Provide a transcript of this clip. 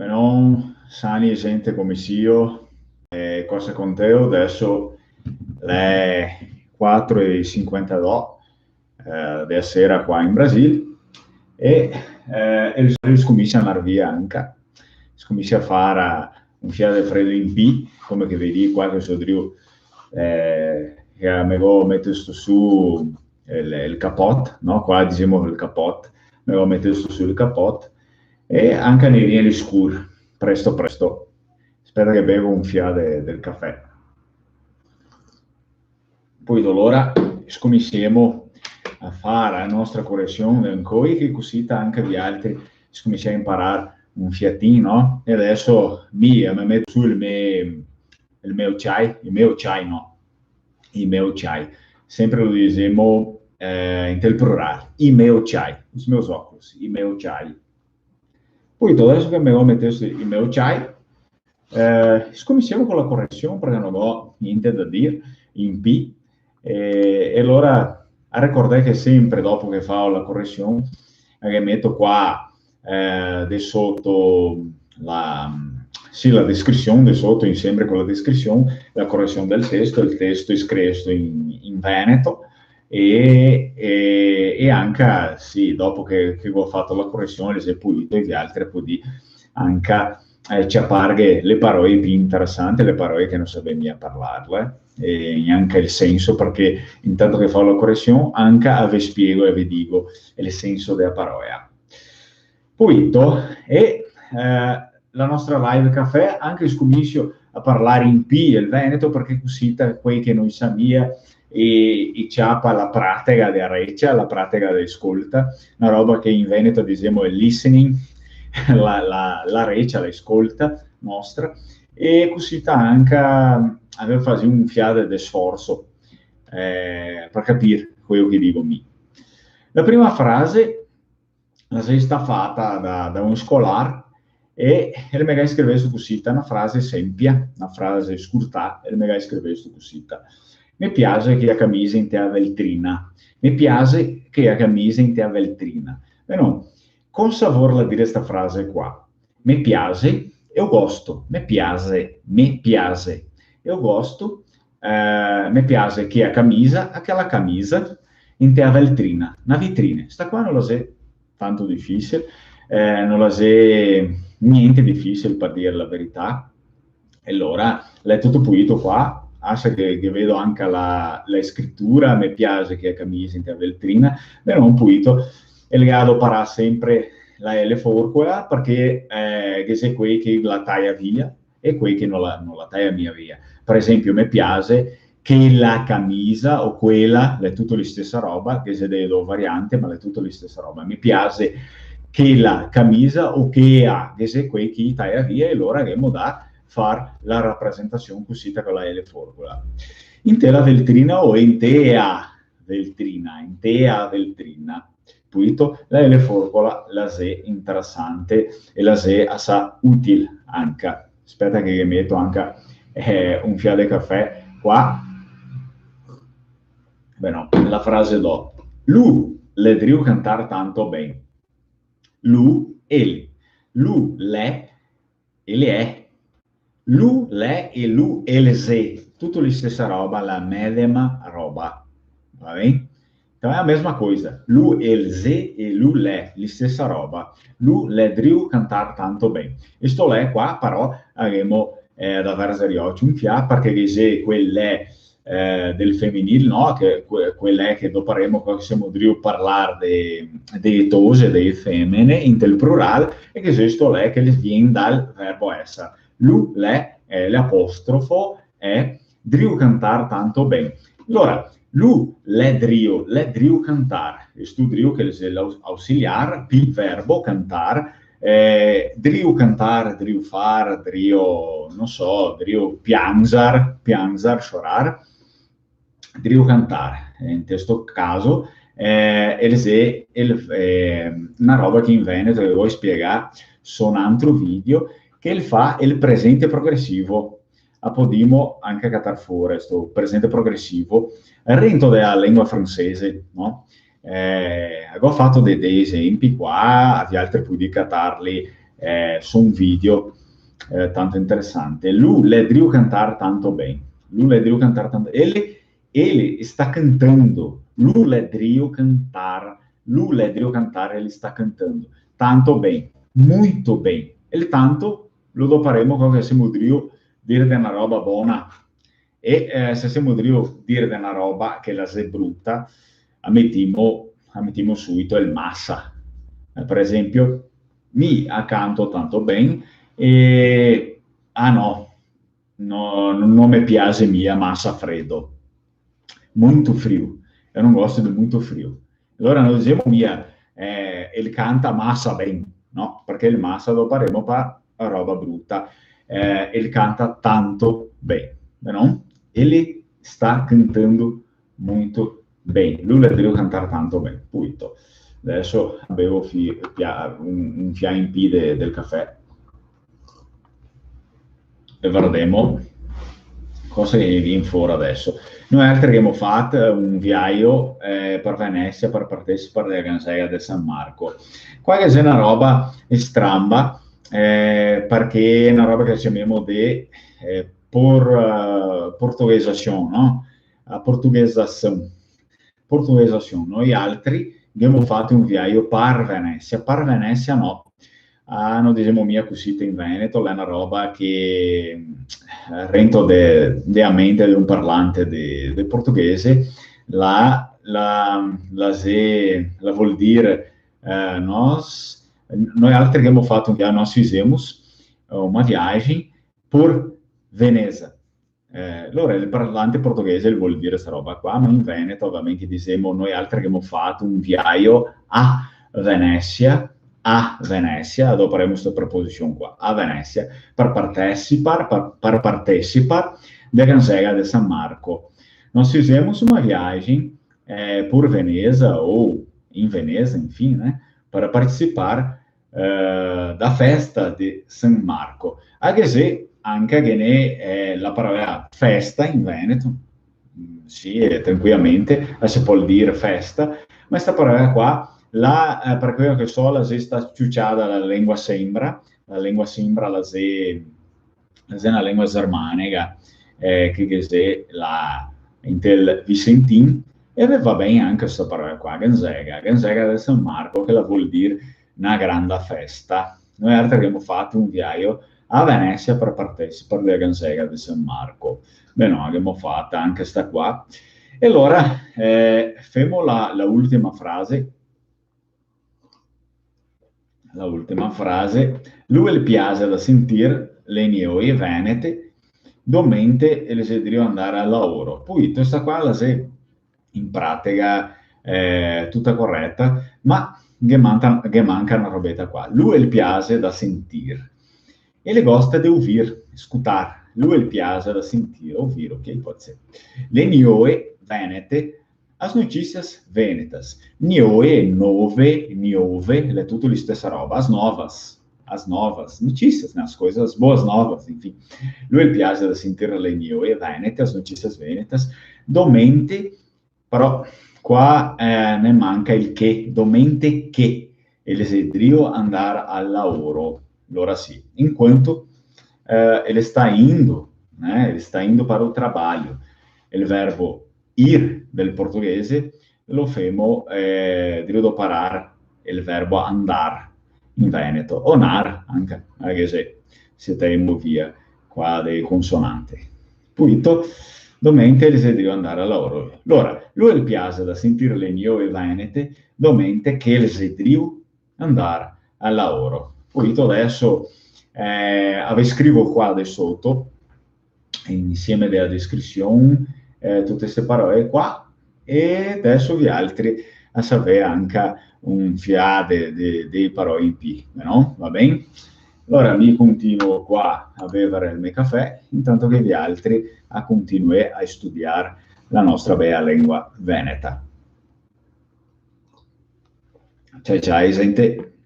non sani e gente come io, cosa con te adesso le 4:52 della sera qua in Brasile e scomincia a andare via anche, scomincia a fare un fiato freddo in P, come che vedi qua che sono io, che mi devo mettere su il capot, no? Qua diciamo il capot, mi devo mettere su il capot e anche nei rieni scuri, presto presto. Aspetta che bevo un fiato del caffè. Poi d'allora scominciamo a fare la nostra correzione ancora, che così anche gli altri scominciamo a imparare un fiatino, no? E adesso mi metto su il mio chai, il mio chai. Sempre lo diciamo in tel plurale, il mio chai, i miei occhi, il mio chai. Poi adesso che mi ho messo il mio chai, scominciamo con la correzione perché non ho niente da dire in P. E allora a ricordare che sempre dopo che fa la correzione, che metto qua di sotto la descrizione, di sotto insieme con la descrizione, la correzione del testo, il testo è scritto in veneto e anche sì, dopo che ho fatto la correzione, le ho pulito e gli altri poi anche ci apparve le parole più interessanti, le parole che non sapevo mica parlarle e anche il senso, perché intanto che fa la correzione anche vi spiego e vi dico il senso della parola. Poi la nostra live caffè anche scomincio a parlare in P il Veneto, perché così quei che noi sappiamo e ciapa la pratica della reccia, la pratica dell'ascolta, una roba che in Veneto diciamo è listening, la reccia, l'ascolta nostra, e così anche avevo fatto un fiato di sforzo per capire quello che dico mi. La prima frase la sei stata fatta da un scolare e il mega scrive su così una frase semplice, una frase scurta, e il mega scrive su così. Mi piace che la camisa in te veltrina. Mi piace che la camisa in te veltrina. Beh, con savore la dire questa frase qua. Mi piace e ho gosto. Mi piace e ho gosto. Mi piace che la camisa in te veltrina. Una vitrina. Sta qua non la sé tanto difficile, non la sé niente difficile per dire la verità. E allora l'è tutto pulito qua. Che vedo anche la scrittura, mi piace che la camisa in te veltrina, però non pulito e le gado parà sempre la L forcola perché che c'è quei che la taglia via e quei che non la taglia via. Per esempio, mi piace che la camisa o quella è tutta la stessa roba, che c'è delle due varianti, ma è tutta la stessa roba. Mi piace che la camisa o che ha, che c'è quei che taglia via e allora che da fare la rappresentazione così con la L forcola. In te la veltrina o in tea veltrina. Puito, la L forcola la se interessante e la se assai utile anche. Aspetta che metto anche un fiato di caffè qua. Beh no, la frase dopo. Lu le driu cantare tanto bene. Lu, ele. Lu, le, ele è. Lu, le e lu e le ze, tutto la stessa roba, la medesima roba, va bene? È la mesma cosa, lu e il ze e lu le, la stessa roba, lu le driu cantare tanto bene. E sto le qua però avremo da versare oggi un fià, perché che quelle del femminile, no? Che quelle che dopo avremo quando siamo driu parlare delle tose, delle femmine, in tel plurale, e che se sto le che le viene dal verbo essere. Lu, le, l'apostrofo è driu cantar tanto bene. Allora, lu, le driu cantar, stu driu che è l'ausiliar, pi verbo cantar, driu cantar, driu far, driu, non so, driu pianzar, chorar, driu cantar. In questo caso è una roba che in Veneto vi vuoi spiegare su un altro video, che il fa il presente progressivo. A Podimo anche catar fuori questo presente progressivo, rento della lingua francese, no? Ho fatto dei esempi qua, gli altri poi di catarli sono video tanto interessante. Lui le drio cantar tanto bem. Lui le drio cantar tanto. Ele sta cantando. Lui le drio cantar. Lui le drio cantare, ele sta cantando. Tanto bem. Muito bem. Il tanto lo doparemo con se mudrio dire di una roba buona. E se siamo drio dire di una roba che la è brutta, ammettiamo subito il massa. Per esempio, mi accanto tanto bene e no, non mi piace mia massa freddo. Molto frio. Io non gosto di molto frio. Allora noi diciamo mia, il canta massa bene, no? Perché il massa lo faremo per roba brutta. Il canta tanto bene, no? Ele sta cantando molto bene. Lui le deve cantare tanto bene. Punto. Adesso bevo un fia in P del caffè e vedremo cosa viene fuori adesso. Noi altri abbiamo fatto un viaggio per Venezia per partecipare alla Gansega di San Marco. Qua c'è una roba stramba perché è una roba che chiamiamo di portuguesazione, no? Portuguesazione. Noi altri abbiamo fatto un viaggio per Venezia no. Non diciamo mia cosita in Veneto, è una roba che rento de mente di un parlante di portoghese, la vuol dire noi altri che abbiamo fatto un viaggio, noi fizemos una viagem por Veneza. Allora il parlante portoghese vuol dire questa roba qua, ma in Veneto ovviamente diciamo noi altri che abbiamo fatto un viaggio a Venezia, dopo avremo questa preposizione qua, a Venezia, per partecipare della Gansega di San Marco. Nós fizemos uma viagem por Veneza, ou em Veneza, enfim, né, para participar da festa di San Marco. Anche se anche che la parola festa in Veneto, sì, tranquillamente, si può dire festa, ma questa parola qua, per quello che so, la sta ciucciata la lingua sembra la è una lingua germanica, che è la Intel Vicentin, e va bene anche questa parola qua, Gansega del San Marco, che la vuol dire una grande festa. Noi altri abbiamo fatto un viaggio a Venezia per partecipare alla Gansega del San Marco. Beh, no, abbiamo fatto anche sta qua. E allora, femo la ultima frase. La ultima frase. Lui le piace da sentire le neoie venete, domente e le sedrio andare al lavoro. Poi questa qua la sei in pratica tutta corretta, ma che manca una robetta qua. Lui le piace da sentire e le gosta di ouvir, scutar. Lui le piace da sentire, ouvir, ok? Può essere. Le neoie venete, as notícias venetas. Nioe, nove, é tudo a stessa roba. As novas, notícias, né? As coisas, as boas novas, enfim. Lui piace da sentire le nioe venete, as notícias venetas. Domente, però qua ne manca il che. Domente che ele sedrio andare al lavoro. Allora sì, in quanto ele sta indo para o trabalho. Il verbo ir del portoghese lo femo di parar il verbo andar in Veneto, o nar anche se siete in via qua dei consonanti. Punto, domente le sedrio andare al lavoro. Allora, lui piace da sentire le mie venete, domente che le sedrio andare al lavoro. Punto, adesso vi scrivo qua di sotto, insieme della descrizione, tutte queste parole qua, e adesso vi altri a sapere anche un fiade dei parole in P, no? Va bene? Allora mi continuo qua a bere il mio caffè, intanto che vi altri a continuare a studiare la nostra bella lingua veneta. Ciao ciao, gente.